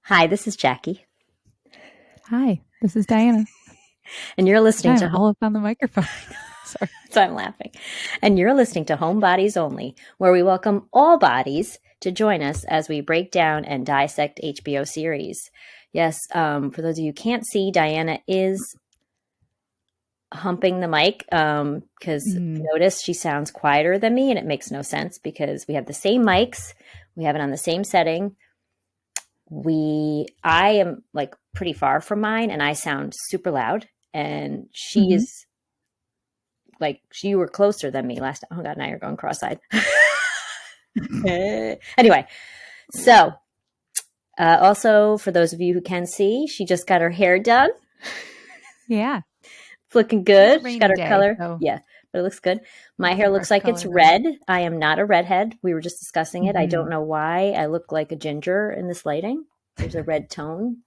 Hi, this is Jackie, Hi, this is Diana. and you're listening to I'm all up on the microphone. Sorry. so I'm laughing. And you're listening to Home Bodies Only, where we welcome all bodies to join us as we break down and dissect HBO series. Yes, for those of you who can't see, Diana is humping the mic because notice she sounds quieter than me, and it makes no sense because we have the same mics, we have it on the same setting. I am like pretty far from mine, and I sound super loud, and she is like, you were closer than me last time. Oh God, now you're going cross-eyed. Anyway, so also for those of you who can see, she just got her hair done. Yeah. It's looking good. It's a She's got her rainy day, color. so Yeah, but it looks good. My it's hair some looks earth like it's color red. I am not a redhead. We were just discussing it. I don't Mhm. know why I look like a ginger in this lighting. There's a red tone.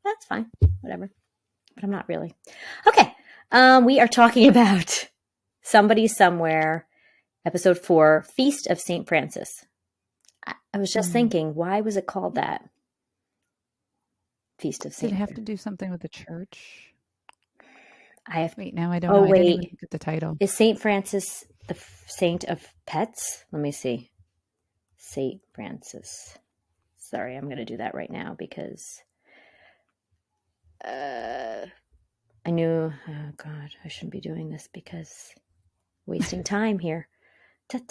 That's fine. Whatever. But I'm not really. Okay. We are talking about Somebody Somewhere, episode 4, Feast of St. Francis. I was just thinking, why was it called that? Feast of Did St. it have to do something with the church? Wait, now I don't Oh, know. I didn't even wait. look at the title. Is St. Francis the saint of pets? Let me see. St. Francis. Sorry, I'm going to do that right now because I knew, oh God, I shouldn't be doing this because wasting time here. Should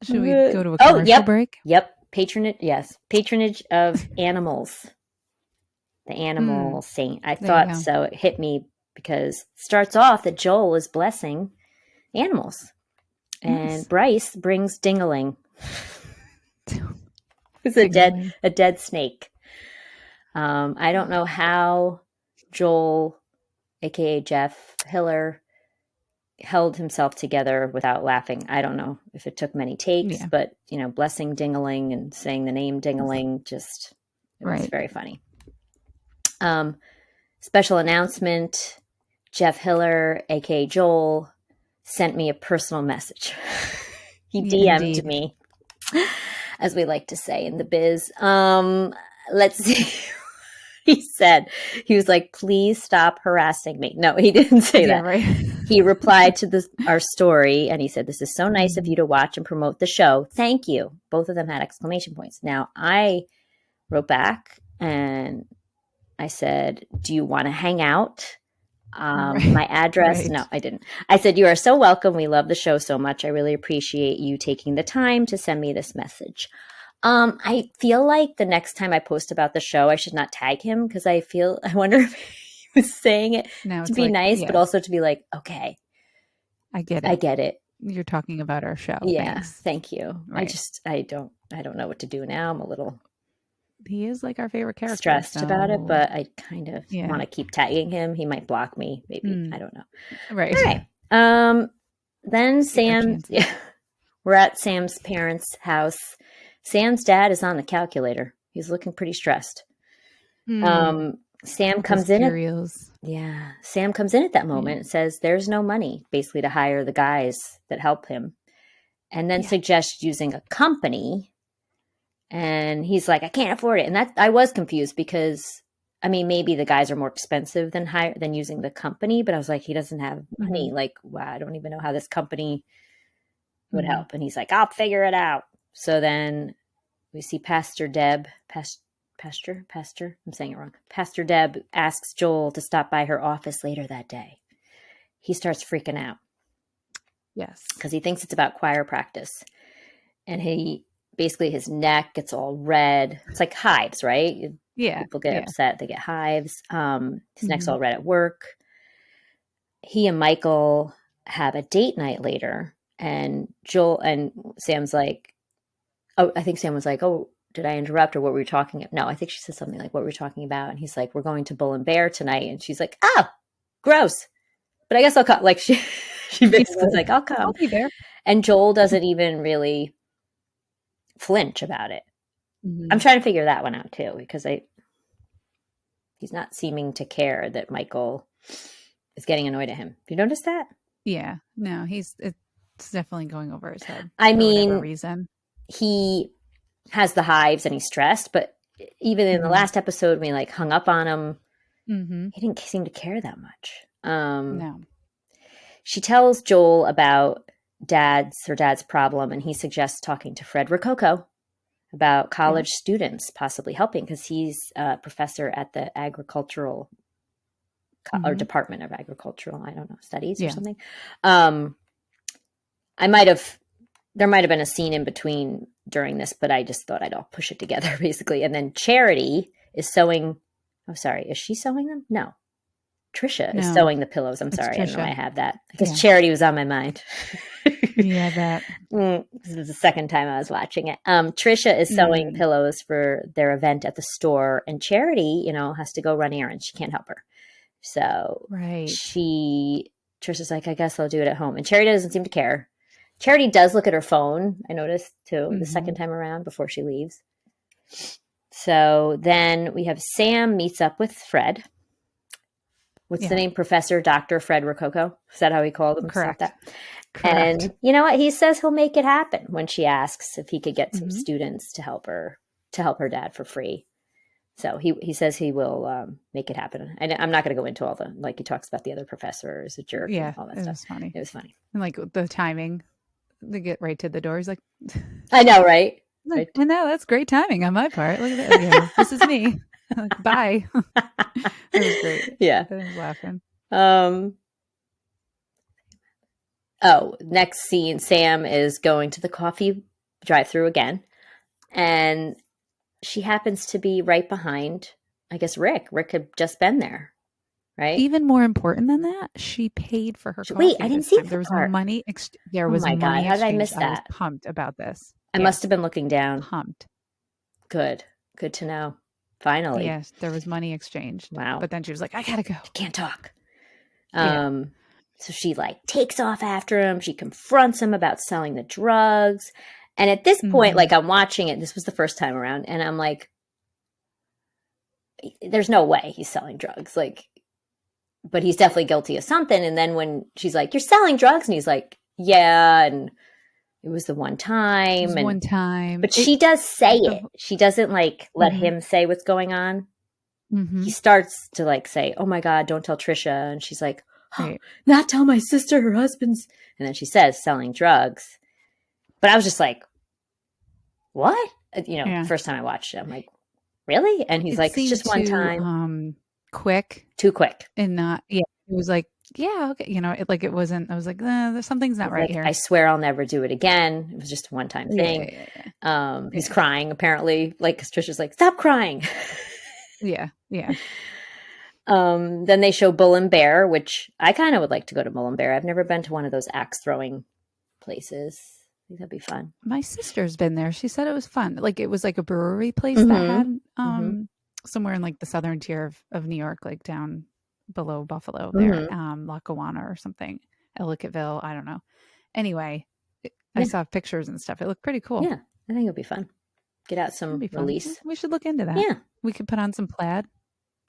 we go to a commercial break? Yep. Patronage of animals. The animal saint. I thought so. It hit me because it starts off that Joel is blessing animals. And Bryce brings Dingaling. It's a dead snake. I don't know how Joel, aka Jeff Hiller, held himself together without laughing. I don't know if it took many takes, but blessing Dingaling and saying the name Dingaling, just it was very funny. Special announcement: Jeff Hiller, aka Joel, sent me a personal message. He DM'd me, as we like to say in the biz. Let's see. He said, he was like, please stop harassing me. No, he didn't say that. Right. He replied to our story, and he said, this is so nice of you to watch and promote the show. Thank you. Both of them had exclamation points. Now, I wrote back and I said, do you want to hang out? My address. No, I didn't. I said, you are so welcome. We love the show so much. I really appreciate you taking the time to send me this message. I feel like the next time I post about the show, I should not tag him because I wonder if he was saying it to be nice, but also to be like, okay, I get it. You're talking about our show. Yeah. Thanks. Thank you. Right. I don't know what to do now. I'm a little he is like our favorite character. Stressed about it, but I kind of want to keep tagging him. He might block me, maybe. I don't know. Right. All right. Then Sam, we're at Sam's parents' house. Sam's dad is on the calculator. He's looking pretty stressed. Sam comes in. Sam comes in at that moment and says there's no money, basically, to hire the guys that help him, and then suggests using a company. And he's like, I can't afford it. And I was confused because, I mean, maybe the guys are more expensive than using the company, but I was like, he doesn't have money. Like, wow, I don't even know how this company would help. And he's like, I'll figure it out. So then we see Pastor Deb, Pastor, I'm saying it wrong. Pastor Deb asks Joel to stop by her office later that day. He starts freaking out. Yes. Because he thinks it's about choir practice. And basically his neck gets all red. It's like hives, right? Yeah. People get upset. They get hives. His neck's all red at work. He and Michael have a date night later. And Joel and Sam's like, oh, I think Sam was like, oh, did I interrupt? Or what were we talking about? No, I think she said something like, what were we talking about? And he's like, we're going to Bull and Bear tonight. And she's like, oh, gross. But I guess I'll come. Like she basically was like, I'll come. I'll be there. And Joel doesn't even really flinch about it. I'm trying to figure that one out too, because he's not seeming to care that Michael is getting annoyed at him. Have you noticed that? Yeah. No, it's definitely going over his head. I mean, for whatever reason. He has the hives and he's stressed. But even in the last episode, when we like hung up on him, he didn't seem to care that much. No. She tells Joel about her dad's problem, and he suggests talking to Fred Rococo about college students possibly helping, because he's a professor at the agricultural or Department of Agricultural, I don't know, studies or something. There might have been a scene in between during this, but I just thought I'd all push it together basically. And then Charity is sewing. Oh, sorry. Is she sewing them? No. Trisha is sewing the pillows. I'm sorry. Trisha. I don't know why I have that. Because Charity was on my mind. Yeah, that. This was the second time I was watching it. Trisha is sewing pillows for their event at the store, and Charity, has to go run errands. She can't help her. So Trisha's like, I guess I'll do it at home. And Charity doesn't seem to care. Charity does look at her phone, I noticed, too, the second time around before she leaves. So then we have Sam meets up with Fred. What's the name? Professor Dr. Fred Rococo? Is that how he called him? Correct. And you know what? He says he'll make it happen when she asks if he could get some students to help her dad for free. So he says he will make it happen. And I'm not going to go into all he talks about the other professor is a jerk and all that stuff. Was funny. It was funny. And like the timing, they get right to the door. He's like, I know, right? Like, well, no, that's great timing on my part. Look at that. Yeah, this is me. Like, bye. It was great. Yeah. I was laughing. Next scene, Sam is going to the coffee drive-thru again. And she happens to be right behind, I guess, Rick. Rick had just been there, right? Even more important than that, she paid for her coffee. Wait, I didn't see that There was part. money. There was money. Oh my God, how did I miss that? I was pumped about this. I must have been looking down. Pumped. Good to know. Finally. Yes, there was money exchanged. Wow. But then she was like, I gotta go. I can't talk. So she takes off after him. She confronts him about selling the drugs. And at this point, I'm watching it. This was the first time around. And I'm like, there's no way he's selling drugs. But he's definitely guilty of something. And then when she's like, you're selling drugs. And he's like, yeah. And it was the one time. One time. But she does say it. She doesn't let him say what's going on. He starts to say, oh my God, don't tell Trisha. And she's like, not tell my sister, her husband's. And then she says selling drugs. But I was just like, what? First time I watched it, I'm like, really? And he's like, it's just one time. Quick. Too quick. And not, it was like, yeah, okay. It wasn't, I was like, something's not right here. I swear I'll never do it again. It was just a one-time thing. Yeah. He's crying, apparently. Trisha's like, stop crying. Yeah. Then they show Bull and Bear, which I kind of would like to go to Bull and Bear. I've never been to one of those axe throwing places. I think that'd be fun. My sister's been there. She said it was fun. It was a brewery place that had somewhere in the southern tier of New York, down below Buffalo there, Lackawanna or something, Ellicottville. I don't know. Anyway, I saw pictures and stuff. It looked pretty cool. Yeah, I think it'll be fun. Get out some release. We should look into that. Yeah. We could put on some plaid.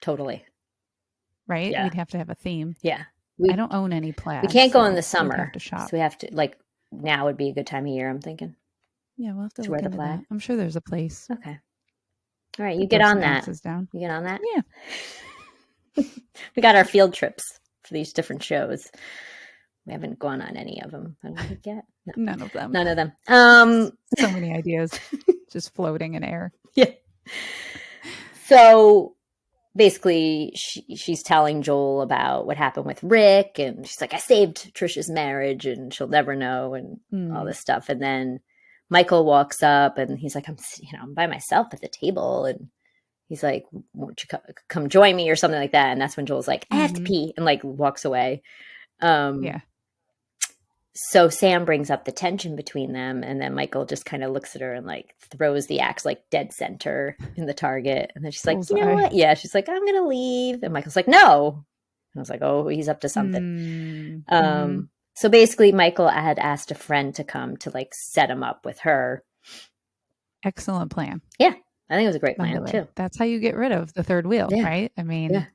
Totally. Right? Yeah. We'd have to have a theme. Yeah. I don't own any plaid. We can't go in the summer. Have to shop. So we have to, now would be a good time of year, I'm thinking. Yeah, we'll have to wear the plaid. I'm sure there's a place. Okay. All right, you get on that. Down. You get on that? Yeah. We got our field trips for these different shows. We haven't gone on any of them, I don't think yet. No. None of them. None of them. So many ideas just floating in air. Yeah. So basically, she's telling Joel about what happened with Rick, and she's like, I saved Trisha's marriage, and she'll never know, and all this stuff. And then Michael walks up, and he's like, I'm by myself at the table, and he's like, won't you come join me or something like that? And that's when Joel's like, I have to pee, and walks away. Yeah. So Sam brings up the tension between them, and then Michael just kind of looks at her and throws the axe dead center in the target. And then she's like, you know what? Yeah, she's like, I'm gonna leave. And Michael's like, no. And I was like, oh, he's up to something. So basically, Michael had asked a friend to come to set him up with her. Excellent plan. Yeah, I think it was a great plan too. That's how you get rid of the third wheel, right? I mean,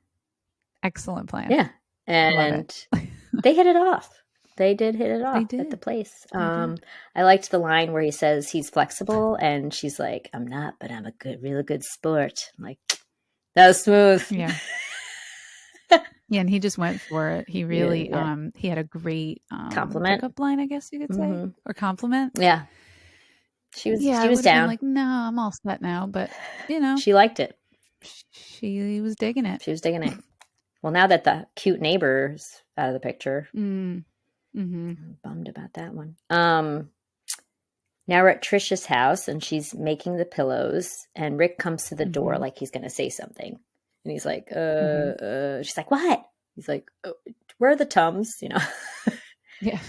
excellent plan. Yeah, and they hit it off. They did hit it off at the place. I liked the line where he says he's flexible, and she's like, "I'm not, but I'm a really good sport." I'm like, that was smooth. Yeah. Yeah, and he just went for it. He really, he had a great compliment, pickup line, I guess you could say, or compliment. Yeah, she was down. Been like, no, I'm all set now, but she liked it. She was digging it. She was digging it. Well, now that the cute neighbor's out of the picture, I'm bummed about that one. Now we're at Trisha's house, and she's making the pillows, and Rick comes to the door like he's going to say something. And he's like, she's like, what? He's like, oh, where are the Tums? Yeah.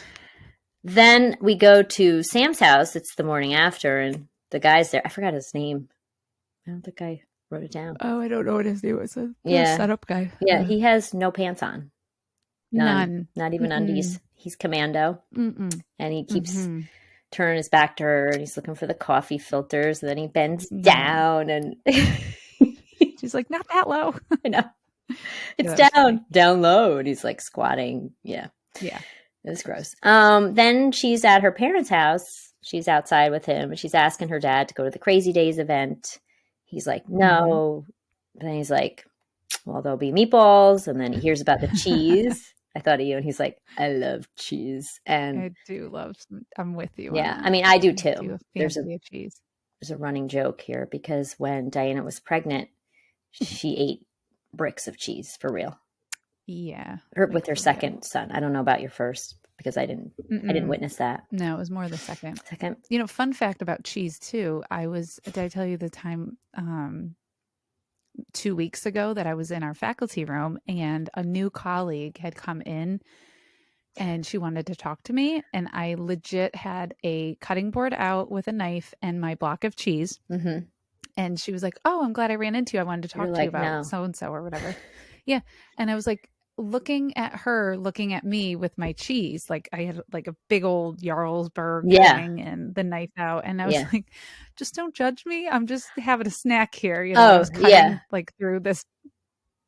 Then we go to Sam's house. It's the morning after, and the guy's there. I forgot his name. I don't think I wrote it down. Oh, I don't know what his name was. A setup guy. Yeah, he has no pants on. None. Not even undies. He's commando. And he keeps turning his back to her, and he's looking for the coffee filters, and then he bends down, and she's like, not that low. I know. It's down low, and he's like squatting. Yeah. It was gross. Then she's at her parents' house. She's outside with him, and she's asking her dad to go to the Crazy Days event. He's like, no. Then he's like, well, there'll be meatballs. And then he hears about the cheese. I thought of you. And he's like, I love cheese. And I do love I'm with you. Yeah. I mean, I do too. There's a running joke here, because when Diana was pregnant, she ate bricks of cheese for real. Yeah. With her second son. I don't know about your first, because I didn't witness that. No, it was more the second. Second. Fun fact about cheese too. Did I tell you the time 2 weeks ago that I was in our faculty room, and a new colleague had come in, and she wanted to talk to me, and I legit had a cutting board out with a knife and my block of cheese. And she was like, oh, I'm glad I ran into you. I wanted to talk to you about so-and-so or whatever. Yeah. And I was like, looking at her, looking at me with my cheese, like I had like a big old Jarlsberg thing and the knife out, and I was like, just don't judge me. I'm just having a snack here. I was cutting like through this,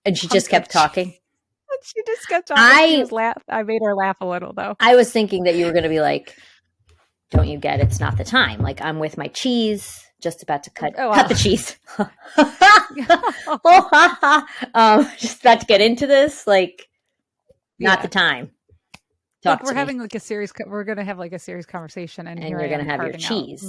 and she just kept talking. She just kept talking. I made her laugh a little though. I was thinking that you were going to be like, don't you get it's not the time? Like, I'm with my cheese, just about to cut the cheese. Just about to get into this. Like, not the time. Look, we're having like a serious. We're going to have like a serious conversation, and here you're going to have your cheese.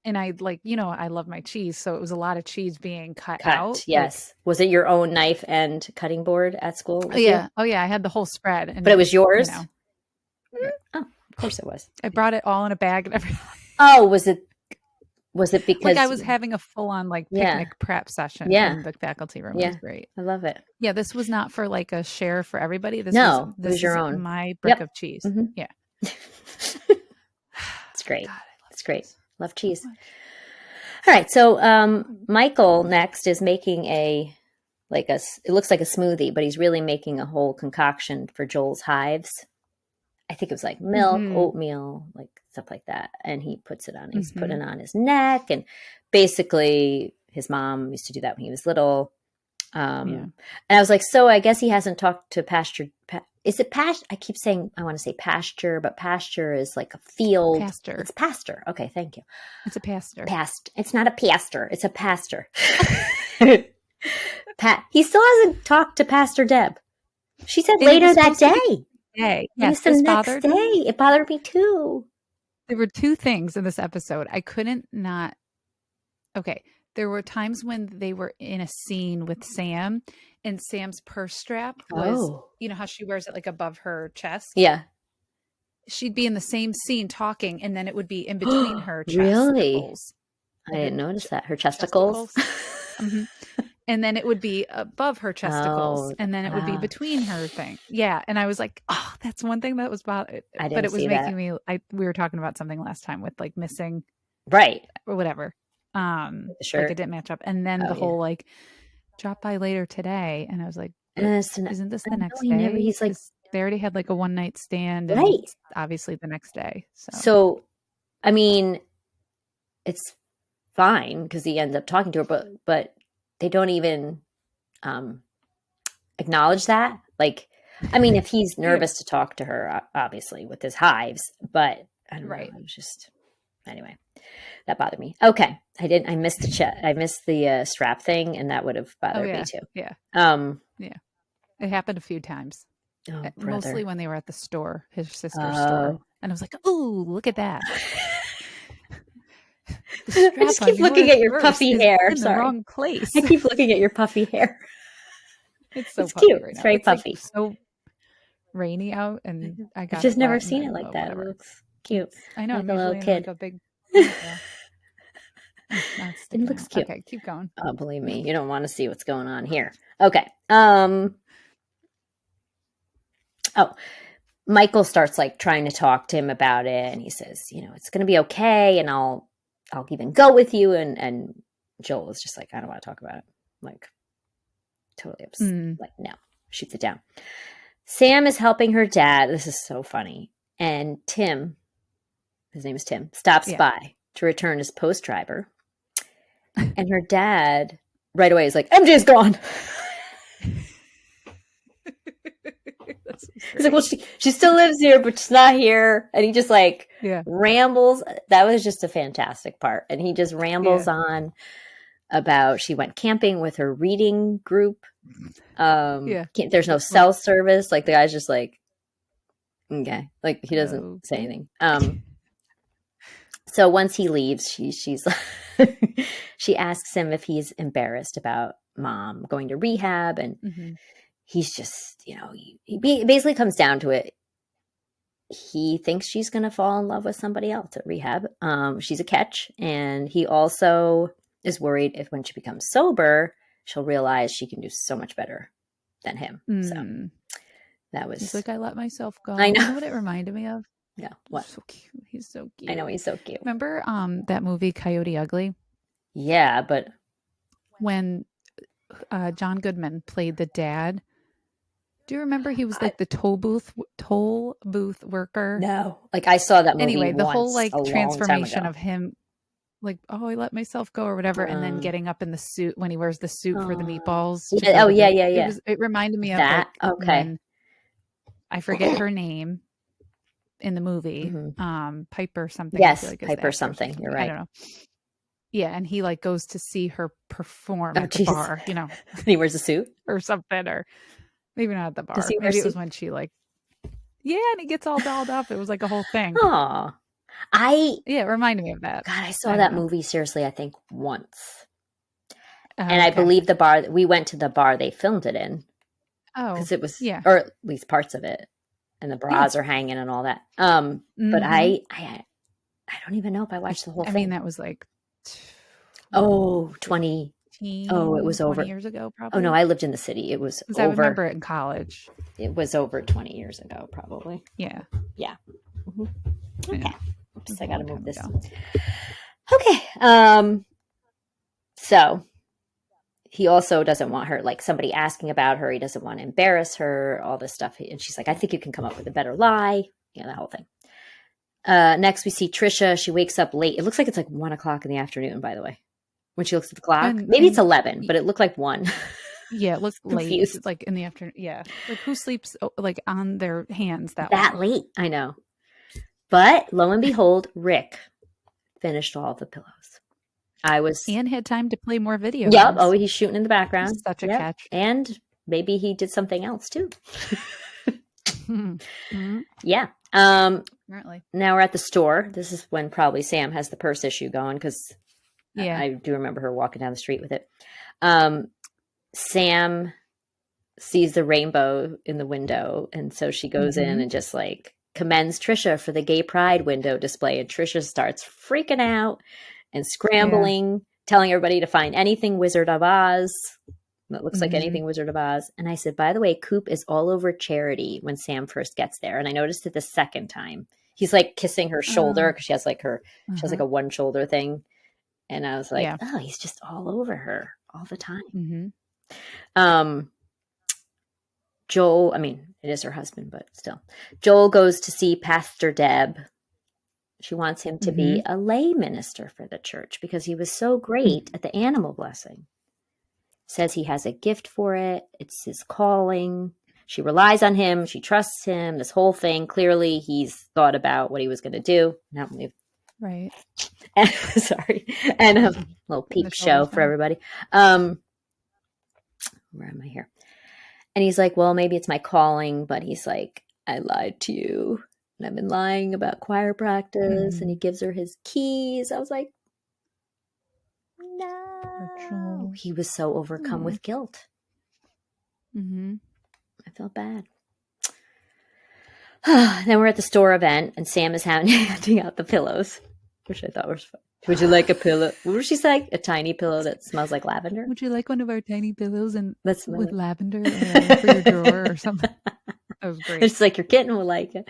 And I I love my cheese, so it was a lot of cheese being cut out. Yes. Was it your own knife and cutting board at school? Oh yeah. Oh yeah. I had the whole spread, but it was yours. Oh, of course it was. I brought it all in a bag and everything. Oh, was it because like I was having a full-on like picnic prep session in the faculty room? It was great. I love it. Yeah, this was not for like a share for everybody. This was your own. My brick of cheese. Yeah. It's great. God, it's great. Love cheese. All right. So Michael next is making it looks like a smoothie, but he's really making a whole concoction for Joel's hives. I think it was like milk, oatmeal, like stuff like that. And he puts it on, he's putting it on his neck. And basically his mom used to do that when he was little. And I was like, so I guess he hasn't talked to pasture. Is it pasture? I keep saying, I want to say pasture, but pasture is like a field. Pasture. It's pasture. Okay. Thank you. It's a pasture. It's not a pastor. It's a pastor. He still hasn't talked to Pastor Deb. She said later that day. Yes, the next day. It bothered me too. There were two things in this episode. I couldn't not. Okay. There were times when they were in a scene with Sam, and Sam's purse strap was, how she wears it like above her chest. Yeah. She'd be in the same scene talking, and then it would be in between her chesticles. Really? I didn't notice that. Her chesticles? And then it would be above her chesticles, and then it would be between her thing. Yeah. And I was like, oh, that's one thing that was bothering. But it was making me, we were talking about something last time with like missing. Right. Or whatever. Sure. Like it didn't match up. And then the whole like drop by later today. And I was like, isn't this the next day? He's like, they already had like a one night stand. Right. And obviously the next day. So, I mean, it's fine because he ends up talking to her, but they don't even acknowledge that. Like, I mean, if he's nervous to talk to her, obviously with his hives, but I don't know. It was just, anyway, that bothered me. Okay. I missed the strap thing, and that would have bothered me too. Yeah. It happened a few times. Oh, mostly when they were at the store, his sister's store. And I was like, oh, look at that. I just keep looking at your puffy hair. In the wrong place. I keep looking at your puffy hair. It's so puffy cute. right now. It's very puffy. Like so rainy out, and I've just never seen it like that. It looks cute. I know. Like I'm a little kid. Like a big. It looks cute. Okay, keep going. Oh, believe me, you don't want to see what's going on here. Okay. Michael starts like trying to talk to him about it, and he says, it's going to be okay, and I'll even go with you. And Joel is just like, I don't want to talk about it. Like, totally upset. Like, no, shoots it down. Sam is helping her dad. This is so funny. And Tim, his name is Tim, stops by to return his post driver. And her dad right away is like, MJ's gone. He's like, well, she still lives here, but she's not here. And he just like rambles. That was just a fantastic part. And he just rambles on about she went camping with her reading group. There's no cell service. Like the guy's just like, okay. Like he doesn't say anything. So once he leaves, she's she asks him if he's embarrassed about mom going to rehab, and he's just, he basically comes down to it. He thinks she's going to fall in love with somebody else at rehab. She's a catch, and he also is worried if when she becomes sober, she'll realize she can do so much better than him. So that was. He's like, I let myself go. I know. You know what it reminded me of? Yeah. What? So cute. He's so cute. I know, he's so cute. Remember that movie Coyote Ugly? Yeah, but when John Goodman played the dad, do you remember he was like the toll booth worker? No, like I saw that movie. Anyway, the whole like a transformation of him, like, oh, I let myself go or whatever, and then getting up in the suit when he wears the suit for the meatballs. Yeah. It reminded me of that. Like, okay. I forget her name in the movie. Piper something. Yes, like Piper something. You're right. I don't know. Yeah, and he like goes to see her perform at the bar, And he wears a suit or something, or maybe not at the bar. Maybe it was when she like, and he gets all dolled up. It was like a whole thing. Oh, it reminded me of that. God, I saw that movie seriously, I think once, and I believe we went to the bar they filmed it in. Oh, because it was, or at least parts of it, and the bras are hanging and all that. But I don't even know if I watched the whole thing. I mean, that was like. 20. It was over 20 years ago, probably. Oh no, I lived in the city. It was over. I remember it in college. It was over 20 years ago, probably. Yeah. Okay. Oops, I gotta move this. Okay. So he also doesn't want her, like somebody asking about her. He doesn't want to embarrass her, all this stuff. And she's like, I think you can come up with a better lie. The whole thing. Next we see Trisha. She wakes up late. It looks like it's like 1 o'clock in the afternoon, by the way. When she looks at the clock, maybe it's 11, but it looked like 1. Yeah, it looks late. It's like in the afternoon. Yeah, like who sleeps like on their hands that late? I know. But lo and behold, Rick finished all the pillows. And had time to play more video. Yep. Oh, he's shooting in the background. He's such a catch. And maybe he did something else too. Yeah. Apparently. Now we're at the store. This is when probably Sam has the purse issue going, because I do remember her walking down the street with it. Sam sees the rainbow in the window, and so she goes in and just like commends Trisha for the gay pride window display, and Trisha starts freaking out and scrambling, telling everybody to find anything Wizard of Oz that looks like anything Wizard of Oz. And I said, by the way, Coop is all over Charity when Sam first gets there. And I noticed it the second time. He's like kissing her shoulder because she has like she has like a one shoulder thing. And I was like, oh, he's just all over her all the time. Joel, I mean, it is her husband, but still. Joel goes to see Pastor Deb. She wants him to be a lay minister for the church because he was so great at the animal blessing. Says he has a gift for it. It's his calling. she relies on him. She trusts him. This whole thing. Clearly, he's thought about what he was going to do. Now, Right. sorry. And a little peep show for everybody. Where am I here? And he's like, well, maybe it's my calling, but he's like, I lied to you. And I've been lying about choir practice. And he gives her his keys. I was like, no. He was so overcome with guilt. I felt bad. Then we're at the store event, and Sam is handing out the pillows, which I thought was fun. Would you like a pillow? What did she say? A tiny pillow that smells like lavender? Would you like one of our tiny pillows with lavender for your drawer or something? That was great. It's like your kitten will like it.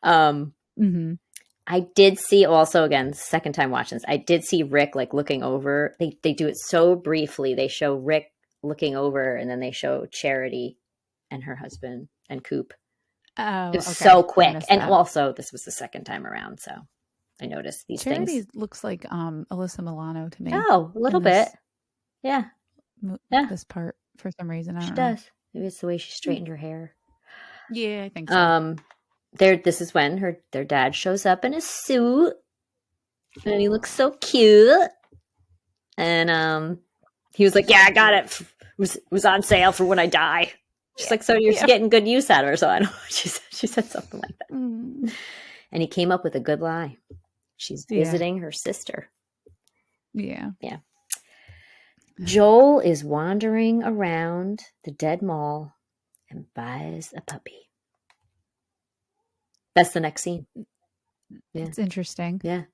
I did see also, again, second time watching this, I did see Rick like looking over. They do it so briefly. They show Rick looking over, and then they show Charity and her husband and Coop. Oh, it was so quick. And also, this was the second time around, so I noticed these things. Charity looks like Alyssa Milano to me. Oh, a little bit. Yeah. This part, for some reason. I don't know. She does. Maybe it's the way she straightened her hair. Yeah, I think so. This is when their dad shows up in a suit, and he looks so cute. And he was like, "Yeah, I got it. It was on sale for when I die." She's like, "So you're getting good use out of her." So I don't know. She said something like that. And he came up with a good lie. She's visiting her sister. Yeah. Yeah. Joel is wandering around the dead mall and buys a puppy. That's the next scene. Yeah. It's interesting. Yeah.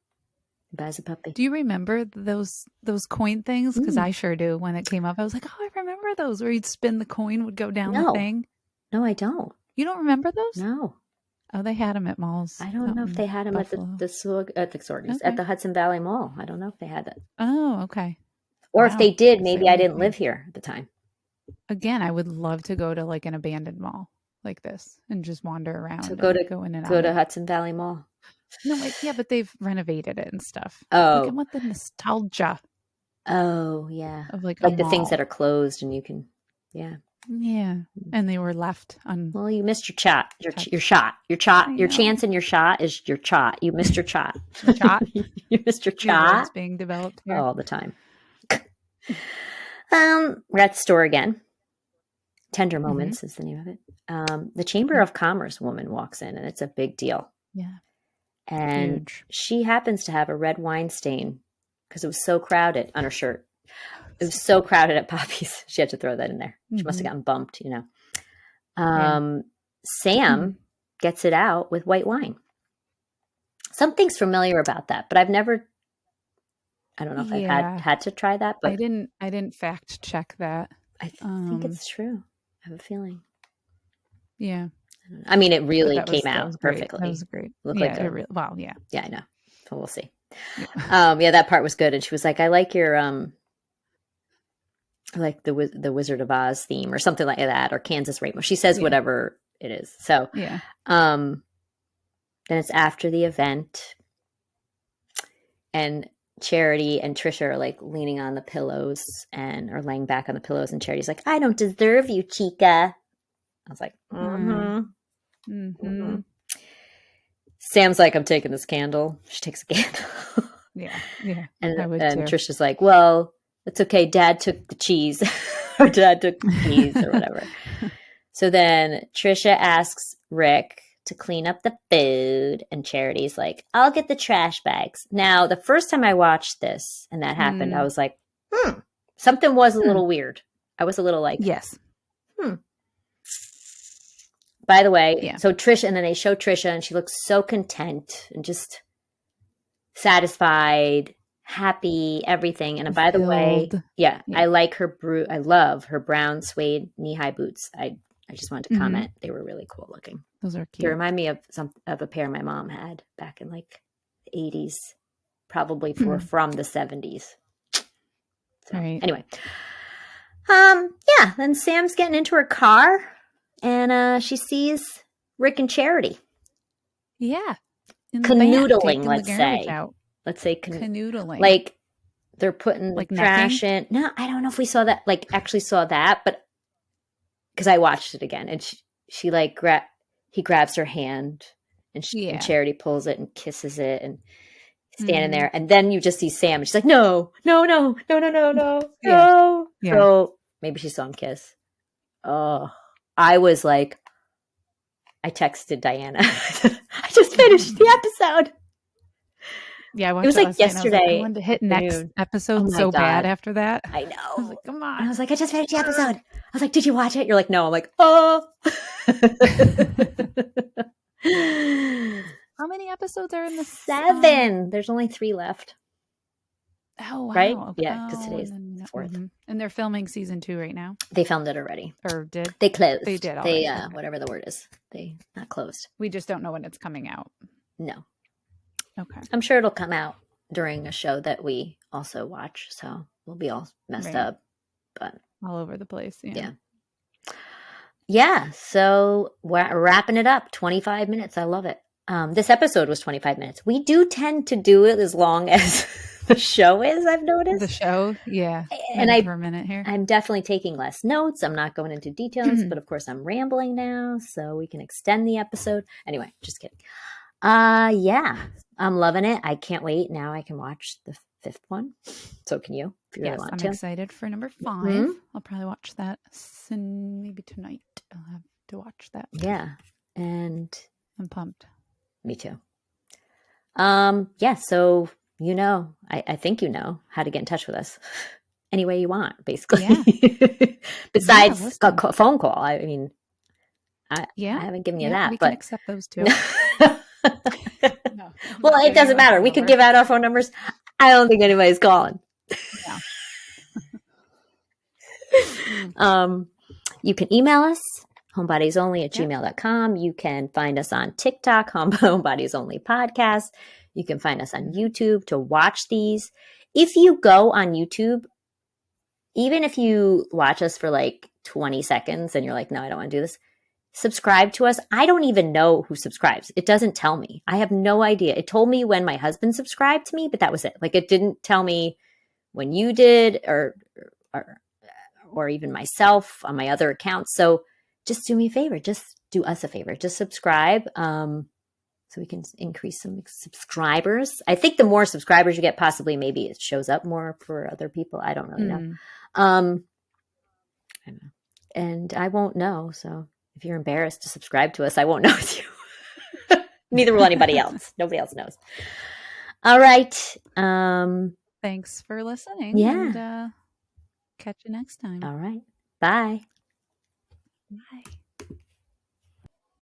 He buys a puppy. Do you remember those coin things? Because I sure do. When it came up, I was like, oh, I remember those where you'd spin the coin, would go down the thing. No, I don't. You don't remember those? No. Oh, they had them at malls. I don't know if they had them at the Hudson Valley Mall. I don't know if they had that. Oh, okay. Or if they did, maybe I didn't live here at the time. Again, I would love to go to like an abandoned mall like this and just wander around. So go to Hudson Valley Mall. No, but they've renovated it and stuff. Oh, like, I want the nostalgia. Oh, yeah, of like the things that are closed and you can, yeah, and they were left on. Well, you missed your shot. Your chance and your shot is your shot. You missed your shot. You missed your shot. It's being developed here. All the time. We're at the store again. Tender Moments is the name of it. The Chamber of Commerce woman walks in, and it's a big deal. Yeah. And she happens to have a red wine stain because it was so crowded on her shirt. It was so crowded at Poppy's. She had to throw that in there. She must have gotten bumped, Sam gets it out with white wine. Something's familiar about that, but I've never, I don't know if I've had to try that, but I didn't fact check that. I think it's true. I have a feeling. Yeah. I mean, it really came out perfectly. That was great. Looked yeah, like yeah. Yeah, I know. So we'll see. Yeah. That part was good. And she was like, I like your, like the Wizard of Oz theme or something like that, or Kansas Rainbow. She says whatever it is. So, then it's after the event, and Charity and Trisha are like leaning on the pillows or laying back on the pillows. And Charity's like, I don't deserve you, Chica. I was like, Sam's like, I'm taking this candle. She takes a candle. Yeah. And Trisha's like, well, it's okay. Dad took the cheese. Or Dad took the cheese or whatever. So then Trisha asks Rick to clean up the food. And Charity's like, I'll get the trash bags. Now, the first time I watched this and that happened, I was like, something was a little weird. I was a little like, yes. By the way, so Trisha, and then they show Trisha, and she looks so content and just satisfied, happy, everything. And by the way, I like her I love her brown suede knee-high boots. I just wanted to comment; they were really cool looking. Those are cute. They remind me of a pair my mom had back in like the 80s, probably from the 70s. So, right. Anyway, then Sam's getting into her car. And she sees Rick and Charity. Yeah. Canoodling, let's say. Let's say canoodling. Like they're putting like trash in. No, I don't know if we saw that, like actually saw that, but because I watched it again. And she like he grabs her hand and, and Charity pulls it and kisses it and standing there. And then you just see Sam and she's like, no. Yeah. So maybe she saw him kiss. Oh, I was like, I texted Diana. I just finished the episode. Yeah, it was like yesterday. I wanted to hit next episode so bad after that. I know. I was like, come on. And I was like, I just finished the episode. I was like, did you watch it? You're like, no. I'm like, oh. How many episodes are in the 7? There's only 3 left. Oh, wow. Right? Yeah, because today's 4th. And they're filming season 2 right now. They filmed it already. Or did? They closed. They did already. They, whatever the word is. They not closed. We just don't know when it's coming out. No. Okay. I'm sure it'll come out during a show that we also watch. So we'll be all messed up. But all over the place. Yeah. Yeah. So we're wrapping it up. 25 minutes. I love it. This episode was 25 minutes. We do tend to do it as long as the show is, I've noticed. The show, yeah. And for a minute here. I'm definitely taking less notes. I'm not going into details, but of course I'm rambling now, so we can extend the episode. Anyway, just kidding. Yeah, I'm loving it. I can't wait. Now I can watch the 5th one. So can you, if you really want to. I'm excited for number 5. I'll probably watch that maybe tonight. I'll have to watch that. Yeah, and I'm pumped. Me too. Yeah, so I think you know how to get in touch with us any way you want, basically. Yeah. Besides a phone call. I mean, I haven't given you that. We but can accept those too. No, well, it doesn't matter. We could give out our phone numbers. I don't think anybody's calling. No. You can email us, HomeBodiesOnly@gmail.com. You can find us on TikTok, HomeBodiesOnly Podcast. You can find us on YouTube to watch these. If you go on YouTube, even if you watch us for like 20 seconds and you're like, no, I don't want to do this, subscribe to us. I don't even know who subscribes. It doesn't tell me. I have no idea. It told me when my husband subscribed to me, but that was it. Like, it didn't tell me when you did or even myself on my other accounts. So just do me a favor. Just do us a favor. Just subscribe. So we can increase some subscribers. I think the more subscribers you get, possibly maybe it shows up more for other people. I don't really know. I don't know. And I won't know. So if you're embarrassed to subscribe to us, I won't know with you. Neither will anybody else. Nobody else knows. All right. Thanks for listening. Yeah. And catch you next time. All right. Bye. Bye.